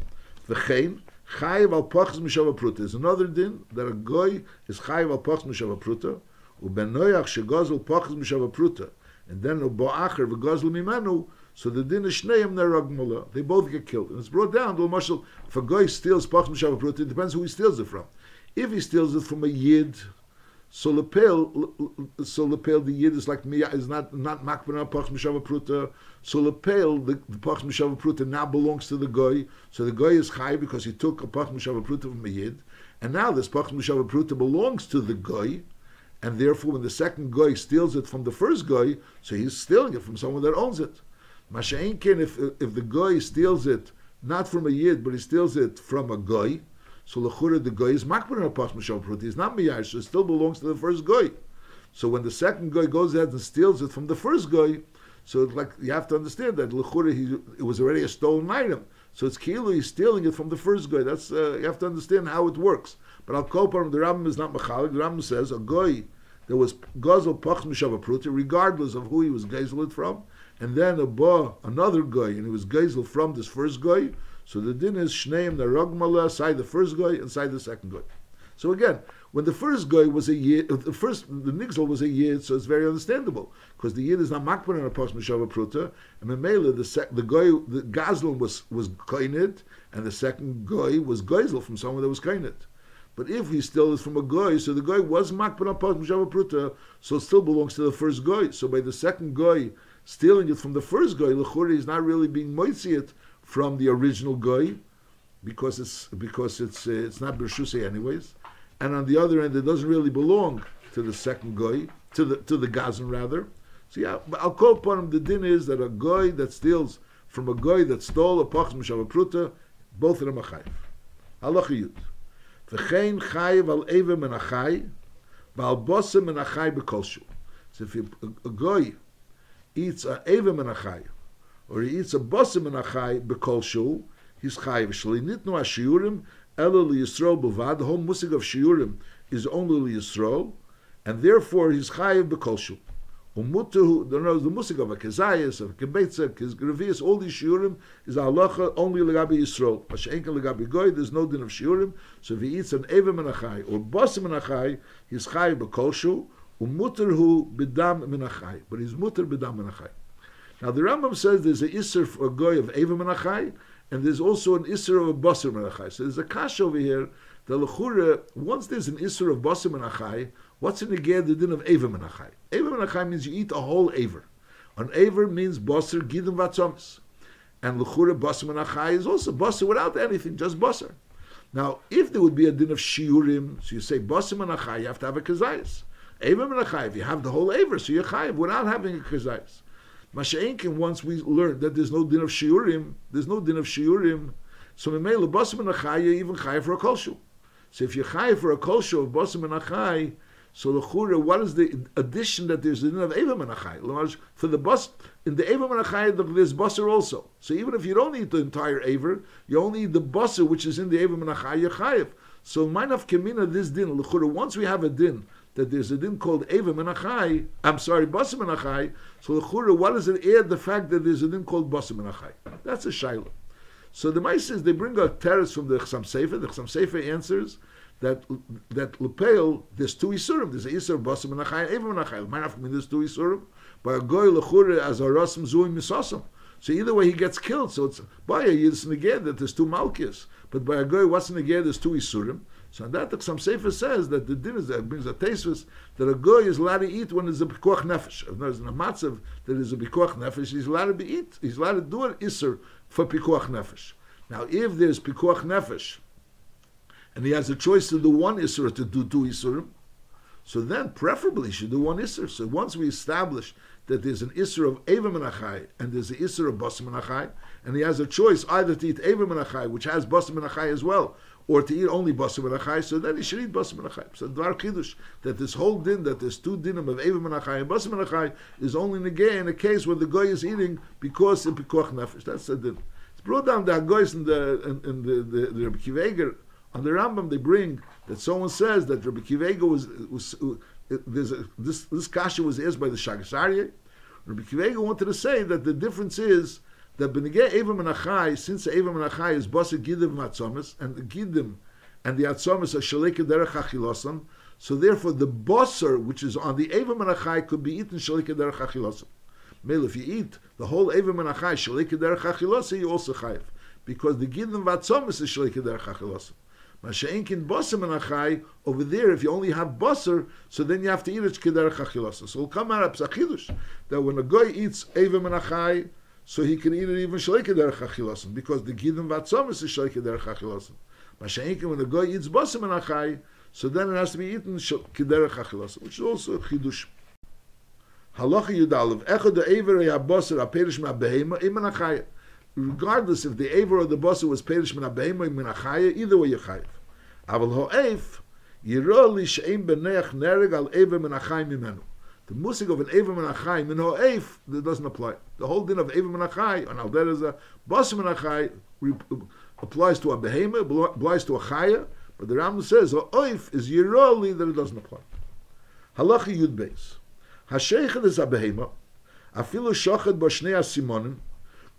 v'chein chayiv al pachas mishava pruta. There's another din that a goy is chayiv al pachas mishava pruta, uben noyach shegozel pachas mishava pruta, and then uboacher v'gozel mimenu. So the din is shneim nerag mala. They both get killed, and it's brought down to mashal. If a guy steals pachas mishava pruta, it depends who he steals it from. If he steals it from a yid, so lepel the yid is like miyah, is not makbana pachas mishava pruta. So lepel the pachas mishava pruta now belongs to the guy. So the guy is chai because he took a pachas mishava pruta from a yid, and now this pachas mishava pruta belongs to the guy. And therefore, when the second guy steals it from the first guy, so he's stealing it from someone that owns it. Masha'in can, if the guy steals it not from a yid, but he steals it from a guy, so l'chura the guy is makbar on a pachas mishava pruta. He's not miyar, so it still belongs to the first guy. So when the second guy goes ahead and steals it from the first guy, so it's like you have to understand that l'chura it was already a stolen item. So it's kilu, he's stealing it from the first guy. That's you have to understand how it works. But I'll call upon the Rambam is not machalik. The Rambam says a guy that was gazel pachas mishava pruta, regardless of who he was gazel it from, and then another guy, and he was gazel from this first guy. So the din is shneim narag mala, side the first guy and side the second guy. So again, when the first guy was a yid, the nigzel was a yid, so it's very understandable because the yid is not makbar on a pachas mishava pruta, and memela the guy, the gazlan was kainit, and the second guy was gazel from someone that was kainit. But if he steals from a guy, so the guy was makbar on pachas mishava pruta, so it still belongs to the first guy. So by the second guy stealing it from the first guy, l'churi is not really being moitzi it from the original guy, because it's not bershusei anyways. And on the other end, it doesn't really belong to the second goy, to the gazan rather. So yeah, but I'll call upon him. The din is that a goy that steals from a goy that stole a pachas mishava pruta, both of them are chayiv. Halacha yud. V'chein chayiv al eva min achai, v'al bosa min achai b'kolshu. So if a goy eats a eva min achai, or he eats a bosa min achai b'kolshu, he's chayiv. Shali nitnu ha-shiurim elo li-Yisrael b'vad. The whole musig of shiurim is only li-Yisrael, and therefore he's chayiv b'kolshu. The musik of a kezayis, of a kebetza, kezgravias, all these shiurim is halacha only legabi Yisrael. Mashenka legabi goy, there's no din of shiurim. So if he eats an eva menachai or basa menachai, he's chayiv b'kolshu, umuterhu b'dam menachai. But he's muter b'dam menachai. Now the Rambam says there's an isser for a goy of eva menachai, and there's also an isser of a basa menachai. So there's a kash over here. The lechura, once there's an isser of basa menachai, what's in the din of Ever Menachai? Ever Menachai means you eat a whole Ever. An Ever means Basar, Gidim Vatzomis. And L'chura Basar Menachai is also Basar without anything, just Basar. Now, if there would be a din of Shiurim, so you say Basar Menachai, you have to have a Kezayis. Ever Menachai, if you have the whole Ever, so you're Chayiv without having a Kezayis. Masha'inkin, once we learned that there's no din of Shiurim, so Memele Basar Menachai, you're even Chayiv for a Kolshu. So if you're Chayiv for a Kolshu of Basar Menachai, so the chura, what is the addition that there's a din of eva menachai? For the bus in the eva menachai, there's basar also. So even if you don't eat the entire eva, you only eat the basar which is in the eva menachai. You're chayiv. So minaf kemina this din the chura. Once we have a din that there's a din called eva menachai, basar menachai. So the chura, what does it add? The fact that there's a din called basar menachai. That's a shayla. So the Maisa is they bring a teretz from the Chasam Sefer. The Chasam Sefer answers that lepeil there's two isurim. There's a isur basar menachai and eva menachai. Might have been there's two isurim. By a goy lechure as a rasam zuim misasam. So either way he gets killed. So it's by a yidus neged that there's two malkias. But by a goy what's neged there's two isurim. So on that the Chasam Sefer says that the din is that brings a teisvus that a goy is allowed to eat when there's a pikuach nefesh. If there's a matzav that is a pikuach nefesh, he's allowed to eat. He's allowed to do an isur for pikuach nefesh. Now if there's pikuach nefesh, and he has a choice to do one Isser or to do two Isserim, so then preferably he should do one Isser. So once we establish that there's an Isser of Eva Menachai and there's an Isser of Basar Menachai, and he has a choice either to eat Eva Menachai, which has Basar Menachai as well, or to eat only Basar Menachai, so then he should eat Basar Menachai. So Dvar Kiddush, that this whole din, that there's two dinim of Eva Menachai and Basar Menachai, is only negay in a case where the goy is eating because in Pikuach Nefesh. That's the din. It's brought down the Hagoyes in the Rebbe Kiva Eger. On the Rambam, they bring that someone says that Rabbi Kiva Eger this kasha was asked by the Shagas Aryeh. Rabbi Kiva Eger wanted to say that the difference is that Benegeh Eva Menachai, since the Eva Menachai is Basar Gidim Atzomis, and the Gidim and the Atzomis are Shaleke Derech Achilosan, so therefore the Basar, which is on the Eva Menachai, could be eaten Shaleke Derech Achilosan. Mele, if you eat the whole Eva Menachai Shaleke Derech Achilosan, you also chayiv, because the Gidim Atzomis is Shaleke Derech Achilosan. Masha'inkin basar menachai, over there, if you only have basar, so then you have to eat it kederech achilasa. So it'll come out of psachidush that when a guy eats eva menachai, so he can eat it even shalei kederech achilasa, because the gidim vatzomis is shalei kederech achilasa. Masha'inkin, when a guy eats basar menachai, so then it has to be eaten kederech achilasa, which is also a chidush. Halacha yudalev echad the ever ya basar aperish ma behema imenachai. Regardless if the aver or the basar was perish min abehema min achaya, either way you're chayiv. Aval ho'ef yiro li she'im b'neach nereg al aver min achayim mimenu. The musig of an aver min achayim min ho'ef, that doesn't apply. The whole din of aver min achayim, and al dereza basar min achayim applies to a behema, applies to a chaya, but the Rambam says ho'ef is yiro li, that it doesn't apply. Halacha yud beis. Hasheichel is a behema, afilu shochet bo shnei asimonim,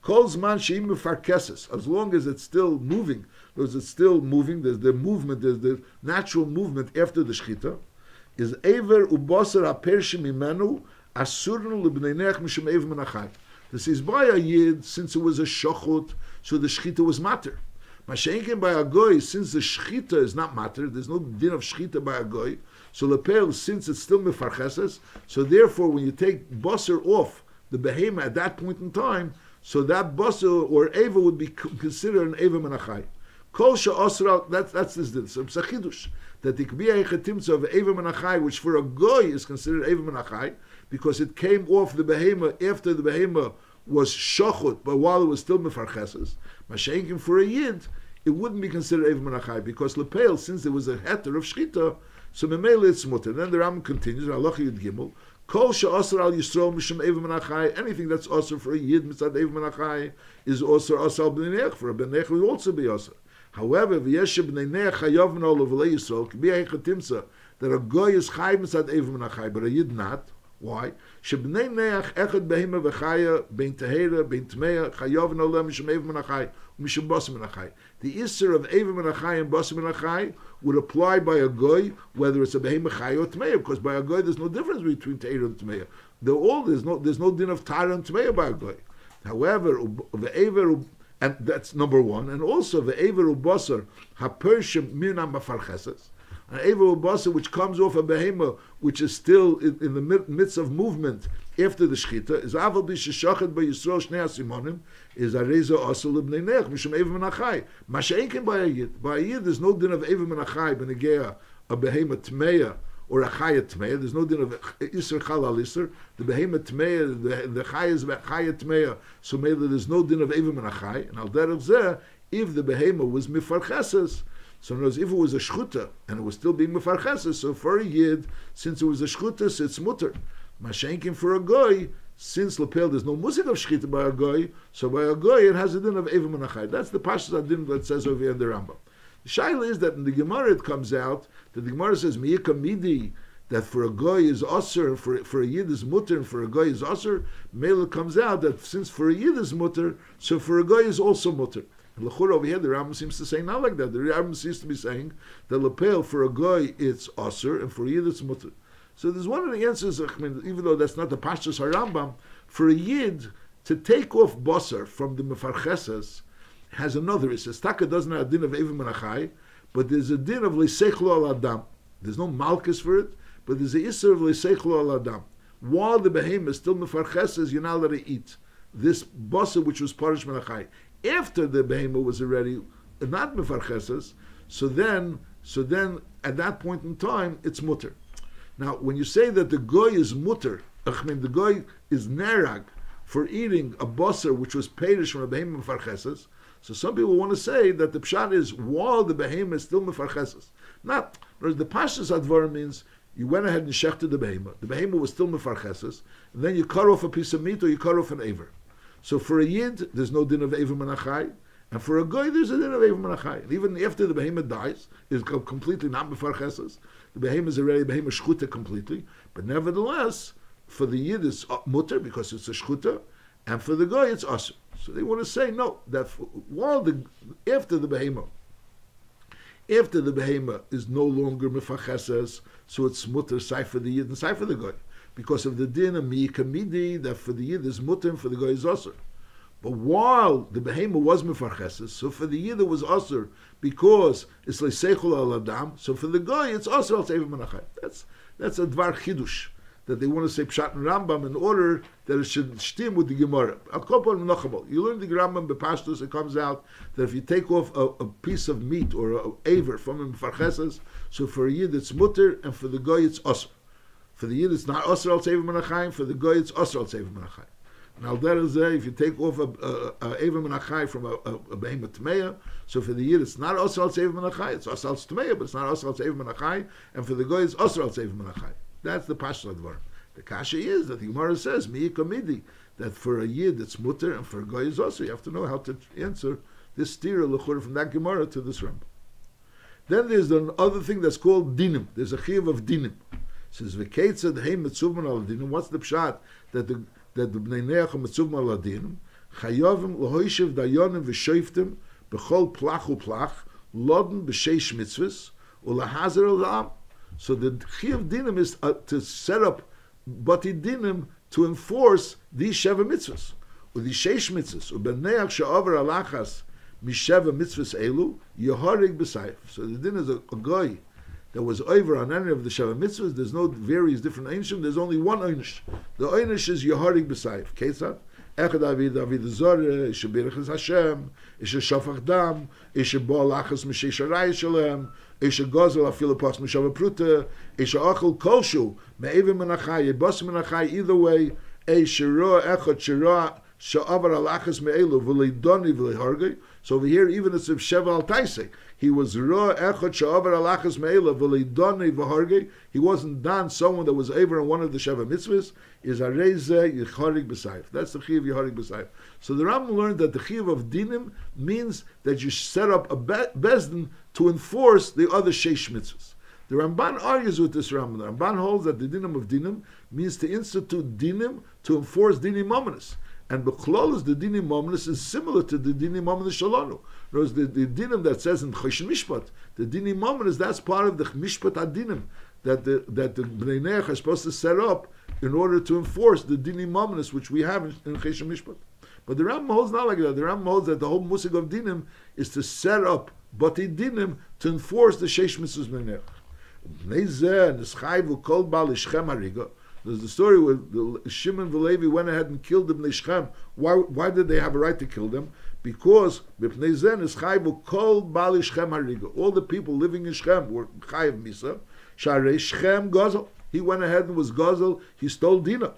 calls man sheim mefarkeses, as long as it's still moving, there's the movement, there's the natural movement after the shchita, is ever ubasar apershim imenu asurnu lebnei neach mishum ev menachai. This is by a yid, since it was a shochut, so the shchita was matter. Mashenken by a goy, since the shchita is not matter, there's no din of shchita by a goy, so lepel, since it's still mefarkeses, so therefore when you take basar off the behema at that point in time, so that basar or eva would be considered an eva menachai. Kol she'osra, that's this din. So it's a chidush that the kbiyah chetimtza of Eva Menachai, which for a goy is considered Eva Menachai, because it came off the behema after the behema was shochut, but while it was still mefarcheses. Mashenkim for a yid, it wouldn't be considered Eva Menachai, because lepel, since there was a heter of shchita, so memele it's mutter. Then the Ram continues, Halacha Yud Gimel, Kol she'asar al Yisrael mishum Eva Menachai, anything that's asar for a yid mitzad Eva Menachai is asar al b'nei neach, for a b'nei neach will also be asar. However, v'yesh b'nei neach chayavin al v'lei Yisrael, k'biyah chetimsa, that a goy is chay mitzad Eva Menachai, but a yid not. Why? Shebnei neach echad behema v'chaya bein tehera bein tmeya chayav nolam mishum Eva Menachai mishum Bas Menachai. The isser of Eva Menachai and Bas Menachai would apply by a goy whether it's a behema chaya or tmeya, because by a goy there's no difference between tehera and tmeya. There's no din of tara and tmeya by a goy. However, ve'ever, and that's number one, and also ve'ever ubasar hapershim minam b'farcheses. An Ever Ubasa, which comes off a behema, which is still in the midst of movement after the shchita, is aval b'sheshachet b'Yisrael shnei asimonim, is areza asal l'bnei nech, mishum Ever Menachai. Masha'enkin by a yid. By a yid, there's no din of Ever Menachai, b'negea, a behema tmeya, or a chaya tmeya. There's no din of Isser Chalal Isser. The behema tmeya, the chaya is chaya tmeya, so maybe there's no din of Ever Menachai. And al derech zeh, if the behema was mifarcheses, so in other words, if it was a shchuta and it was still being mefarcheses, so for a yid, since it was a shchuta, so it's mutter. Mashenkin for a goy, since lapel there's no musik of shchita by a goy, so by a goy it has a din of Eva Menachai. That's the pashas adin that says over here in the Rambam. The shaila is that in the Gemara it comes out that the Gemara says miyika midi, that for a goy is osir, for a yid is mutter, and for a goy is osir. Mela comes out that since for a yid is mutter, so for a goy is also mutter. L'chur over here, the Rambam seems to say not like that. The Rambam seems to be saying that lapel for a goy it's aser and for a yid it's mutter. So there's one of the answers. I mean, even though that's not the pashtus harambam, for a yid to take off basar from the mefarcheses has another. It says taka doesn't have a din of Eva Menachai, but there's a din of leisechlo al adam. There's no malchus for it, but there's a isser of leisechlo al adam. While the behemoth is still mefarcheses, you're not allowed to eat this basar which was parish Menachai. After the behemoth was already not mefarcheses, so then at that point in time it's mutter. Now, when you say that the goy is mutter, I mean the goy is nerag for eating a basar which was perish from a behemoth mefarcheses, so some people want to say that the pshat is while the behemoth is still mefarcheses. Not, whereas the pashas advar means you went ahead and shechted the behemoth was still mefarcheses, and then you cut off a piece of meat or you cut off an aver. So for a yid, there's no din of Eva Menachai, and for a goy, there's a din of Eva Menachai. And even after the behemoth dies, is completely not mefarcheses. The behemoth is already behemoth shchuta completely, but nevertheless, for the yid it's mutter because it's a shchuta, and for the goy it's asr. So they want to say no, that after the behemoth is no longer mefarcheses, so it's mutter sai for the yid and sai for the goy. Because of the din of miyikamidi, that for the yid is mutter and for the goy is asr. But while the behemoth was mefarcheses, so for the yid it was asr because it's leisechol al adam. So for the goy it's asr al Eva Menachai. That's a dvar chidush that they want to say pshat and Rambam in order that it should stim with the Gemara. You learn the Rambam bepashtus. It comes out that if you take off a piece of meat or a aver from mefarcheses, so for a yid it's mutter and for the goy it's asr. For the yid, it's not Osir al Eva Menachai. For the goy, it's Osir al Eva Menachai. And al derech if you take off a Eva Menachai from a behemoth tmeya, so for the yid, it's not Osir al Eva Menachai. It's Osir al tmeya, but it's not Osir al Eva Menachai. And for the goy, it's Osir al Eva Menachai. That's the pashas advar. The kasha is that the Gemara says miyikamidi, that for a yid it's mutter and for a goy is Osir. You have to know how to answer this stira l'chur from that Gemara to this Rambam. Then there's another thing that's called dinim. There's a chiyuv of dinim. Says v'keitzad hey mitzuvman al adinim. What's the pshat that the bnei neach are mitzuvman al adinim? Chayovim l'hoishiv dayonim v'shoiftim b'chol plach u'plach lodin b'sheish mitzvahs u'lahazer al. So the chiyuv dinim is to set up bati dinim to enforce these sheva mitzvahs or these sheish mitzvahs. U'bneach she'over alachas misheva mitzvahs elu yeharig b'sayif. So the din is a goy that was over on any of the Sheva Mitzvahs. There's no various different Einshim. There's only one Einish. The Einish is Yeharig B'Sayif. Ketzad. Echad Avid Zorah, Isha Birchas Hashem, Isha Shofach Dam, Isha Bo Lachas Mishesh Arayis Shalem, Isha Gozel Afilu Pas Mishava Pruta, Isha Achel Kolshu, Me'evim Menachai, Yebos Menachai, either way, Isha Roa Echad Shira, Sha'avar Alachas Me'elu, V'leidoni V'lehargei. So over here, even it's Sheva Al Taisei. He was Roa Echad Sha'avar Alachas Me'elu, V'leidoni V'hargei. He wasn't done someone that was over in one of the Sheva Mitzvahs, is Areze Yecharig B'Sayif. That's the Chiv Yecharig B'Sayif. So the Rambam learned that the Chiv of Dinim means that you set up a Bezdin to enforce the other Sheish Mitzvahs. The Ramban argues with this Rambam. The Ramban holds that the Dinim of Dinim means to institute Dinim to enforce Dinim Mominus. And B'chlolos, the Dinim Mominus is similar to the Dinim Mominus Shalonu. Whereas the Dinim that says in Chosh Mishpat, the Dinim Mominus, that's part of the Mishpat Adinim that the Bnei Neach are supposed to set up in order to enforce the Dinim Mominus which we have in Chosh Mishpat. But the Rambam holds not like that. The Rambam holds that the whole musig of Dinim is to set up Bati Dinim to enforce the Sheish Mitzvahs Bnei Neach. Bnei Zeh Neschayvu Kol Bal Ishchem Hariga. There's the story where Shimon and Levi went ahead and killed them in Shechem. Why did they have a right to kill them? Because all the people living in Shechem were Chayiv Misa. Sharei Shechem Gozel. He went ahead and was Gozel. He stole Dina.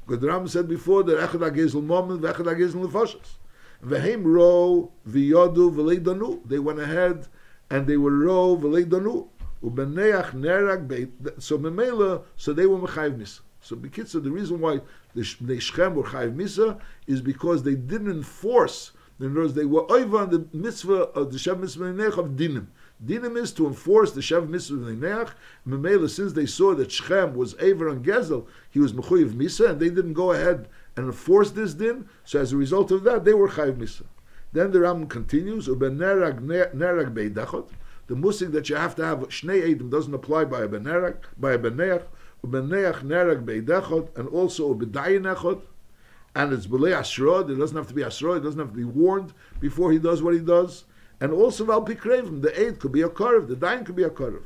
Because the Rambam said before that Echad HaGezel Momen v'Echad HaGezel Nefashos. V'heim ro v'yodu v'lei danu. They went ahead and they were ro v'lei danu. U'beneach nerag beit. So Memela, so they were Mechayiv Misa. So B'kitzur, the reason why the Shechem were Chayiv Misa is because they didn't enforce. In other words, they were over on the mitzvah of the Shev Mitzvah Neach of Dinim. Dinim is to enforce the Shev Mitzvah Neach. Memela, since they saw that Shechem was over on Gezel, he was Mechuyev Misa, and they didn't go ahead and enforce this din. So as a result of that, they were Chayiv Misa. Then the Rambam continues, Uben nerag beidachot. The musig that you have to have Shnei Eidim doesn't apply by a Beneach, Ubeneach nerag beidachot, and also Ubedayinachot, and it's B'lei Asrod. It doesn't have to be Asrod. It doesn't have to be warned before he does what he does. And also Val Pikrevim, the aid could be a karev, the dayan could be a karev.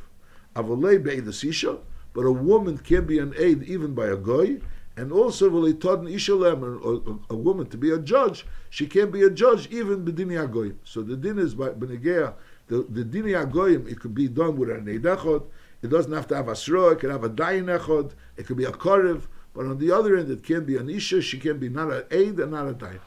Avolei be'ed isha, but a woman can be an aid even by a goy. And also Volei todn ishalem, a woman to be a judge, she can be a judge even b'dini agoyim. So the din is by Benegea, the dini agoyim, it could be done with an eidachot. It doesn't have to have asro. It can have a dayan echod. It could be a karev. But on the other end, it can be an isha. She can be not an aid and not a dayan.